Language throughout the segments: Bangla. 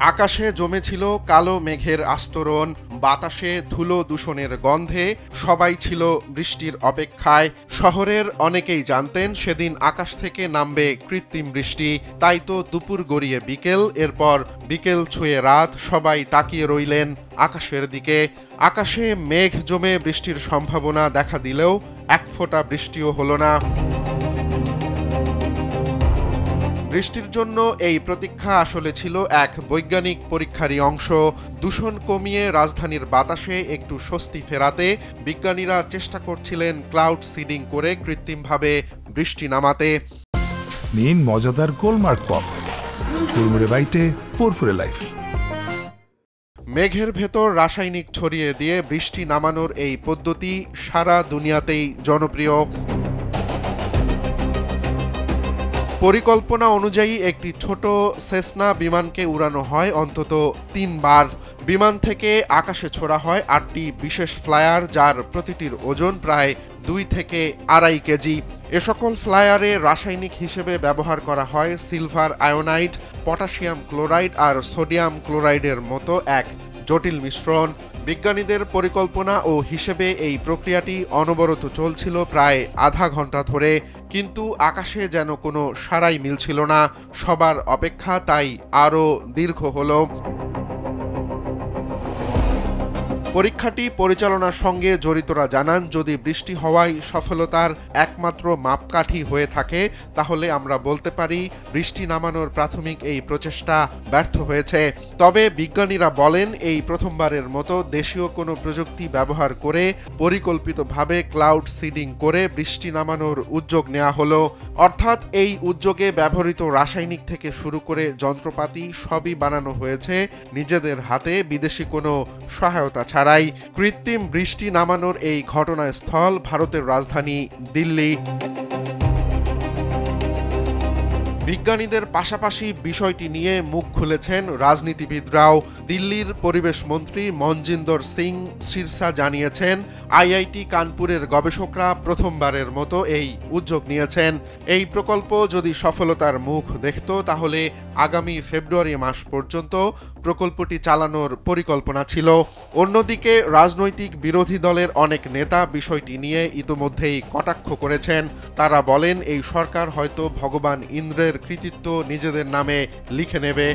আকাশে জমেছিল কালো মেঘের আস্তরণ, বাতাসে ধুলো দূষণের গন্ধে সবাই ছিল বৃষ্টির অপেক্ষায়। শহরের অনেকেই জানতেন সেদিন আকাশ থেকে নামবে কৃত্রিম বৃষ্টি। তাই তো দুপুর গড়িয়ে বিকেল, এরপর বিকেল ছুঁয়ে রাত, সবাই তাকিয়ে রইলেন আকাশের দিকে। আকাশে মেঘ জমে বৃষ্টির সম্ভাবনা দেখা দিলেও এক ফোঁটা বৃষ্টিও হলো না। বৃষ্টির জন্য এই প্রতীক্ষা আসলে ছিল এক বৈজ্ঞানিক পরীক্ষারই অংশ। দূষণ কমিয়ে রাজধানীর বাতাসে একটু স্বস্তি ফেরাতে বিজ্ঞানীরা চেষ্টা করছিলেন ক্লাউড সিডিং করে কৃত্রিমভাবে বৃষ্টি নামাতে। নিন মজাদার গোলমার্ক পপ, কুড়মুড়ে বাইটে ফুরফুরে লাইফ। মেঘের ভেতর রাসায়নিক ছড়িয়ে দিয়ে বৃষ্টি নামানোর এই পদ্ধতি সারা দুনিয়াতেই জনপ্রিয়। পরিকল্পনা অনুযায়ী একটি ছোট সেসনা বিমানকে উড়ানো হয় অন্তত ৩ বার। বিমান থেকে আকাশে ছোড়া হয় ৮টি বিশেষ ফ্লায়ার, যার প্রতিটির ওজন প্রায় ২ থেকে ২.৫ কেজি। এ সকল ফ্লায়ারে রাসায়নিক হিসেবে ব্যবহার করা হয় সিলভার আয়োনাইড, পটাশিয়াম ক্লোরাইড আর সোডিয়াম ক্লোরাইডের মতো এক জটিল মিশ্রণ। বিজ্ঞানীদের পরিকল্পনা ও হিসেবে এই প্রক্রিয়াটি অনবরত চলছিল প্রায় আধা ঘন্টা ধরে, কিন্তু আকাশে যেন কোনো সাড়াই মিলছিল না। সবার অপেক্ষা তাই আরও দীর্ঘ হলো। পরীক্ষাটি পরিচালনার সঙ্গে জড়িতরা জানান, যদি বৃষ্টি হওয়ায় সফলতার একমাত্র মাপকাঠি হয়ে থাকে তাহলে আমরা বলতে পারি বৃষ্টি নামানোর প্রাথমিক এই প্রচেষ্টা ব্যর্থ হয়েছে। তবে বিজ্ঞানীরা বলেন, এই প্রথমবারের মতো দেশীয় কোনো প্রযুক্তি ব্যবহার করে পরিকল্পিতভাবে ক্লাউড সিডিং করে বৃষ্টি নামানোর উদ্যোগ নেওয়া হলো। অর্থাৎ এই উদ্যোগে ব্যবহৃত রাসায়নিক থেকে শুরু করে যন্ত্রপাতি সবই বানানো হয়েছে নিজেদের হাতে, বিদেশি কোনো সহায়তা ছাড়া। কৃত্রিম বৃষ্টি নামানোর এই ঘটনাস্থল ভারতের রাজধানী দিল্লি। বিজ্ঞানীদের পাশাপাশি বিষয়টি নিয়ে মুখ খুলেছেন রাজনীতিবিদরাও। দিল্লির পরিবেশ মন্ত্রী মনজিন্দর সিং সিরসা জানিয়েছেন, আইআইটি কানপুরের গবেষকরা প্রথমবারের মতো এই উদ্যোগ নিয়েছেন। এই প্রকল্প যদি সফলতার মুখ দেখত তাহলে আগামী ফেব্রুয়ারি মাস পর্যন্ত প্রকল্পটি চালানোর পরিকল্পনা ছিল। অন্যদিকে রাজনৈতিক বিরোধী দলের অনেক নেতা বিষয়টি নিয়ে ইতোমধ্যেই কটাক্ষ করেছেন। তারা বলেন, এই সরকার হয়তো ভগবান ইন্দ্রের কৃতিত্ব নিজেদের নামে লিখে নেবে।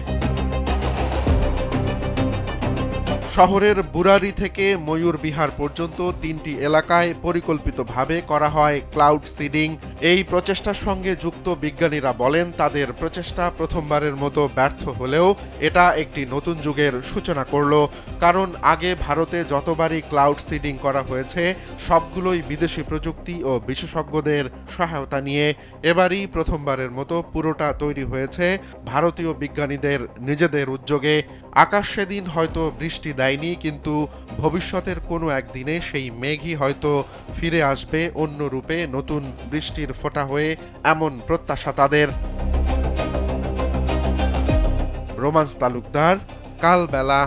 শহরের বুরারি থেকে ময়ূর বিহার পর্যন্ত ৩টি এলাকায় পরিকল্পিতভাবে করা হয় ক্লাউড সিডিং। এই প্রচেষ্টার সঙ্গে যুক্ত বিজ্ঞানীরা বলেন, তাদের প্রচেষ্টা প্রথমবারের মতো ব্যর্থ হলেও এটা একটি নতুন যুগের সূচনা করল। কারণ আগে ভারতে যতবারই ক্লাউড সিডিং করা হয়েছে সবগুলোই বিদেশি প্রযুক্তি ও বিশেষজ্ঞদের সহায়তা নিয়ে। এবারই প্রথমবারের মতো পুরোটা তৈরি হয়েছে ভারতীয় বিজ্ঞানীদের নিজেদের উদ্যোগে। আকাশ সেদিন হয়তো বৃষ্টি দেয়নি, কিন্তু ভবিষ্যতের কোনো একদিনে সেই মেঘই হয়তো ফিরে আসবে অন্য রূপে, নতুন বৃষ্টির ফোঁটা হয়ে, এমন প্রত্যাশা তাদের। রোমান্স তালুকদার, কালবেলা।